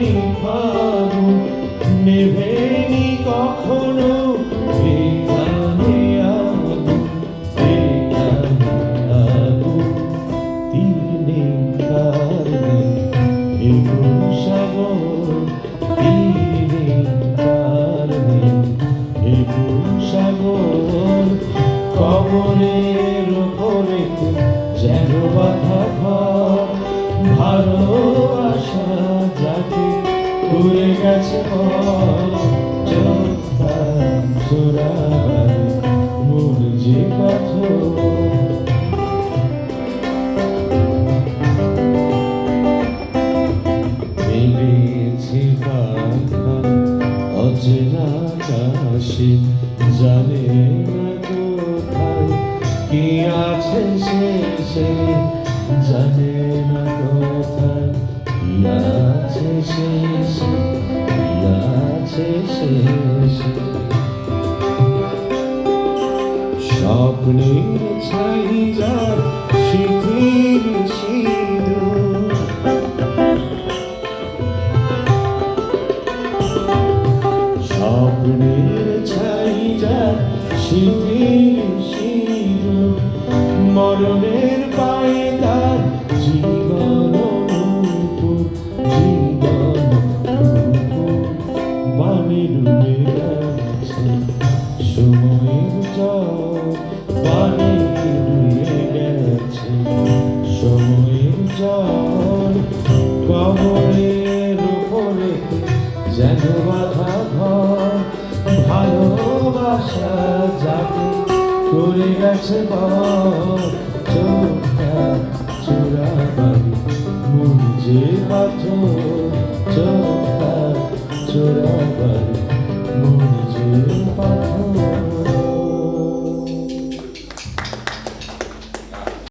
আসেনি ফাগুন, নেভেনি কখনো এখানে আগুন, এখানে আগুন। তীর নেই তার নেই এ সাগর, তীর নেই তার নেই এ সাগর। কবরের ওপরে যেন বাঁধা ঘর, ভালোবাসা যাকে ঘুরে গেছে চোরাবার মূল যে পাথর। মেলেছে পাখা অচেনা আকাশে, জানে না কোথায় কি আছে শেষে, জানে না কোথায় কি আছে শেষে, কি আছে শেষে। স্বপ্নের ছাই যার স্মৃতির সিঁদুর, স্বপ্নের ছাই যার স্মৃতির সিঁদুর। মরণের পায়ে তার জীবন নূপুর, জীবন নূপুর। বানে ডুবে গেছে সময়ের জল, বানে ডুবে গেছে সময়ের জল। কবরের উপরে যেন বাঁধা ঘর, ভালোবাসা যাকে করে গেছে চোরাবাড়ি মূল যে পাথর, চোরাবাড়ি মূল যে পাথর।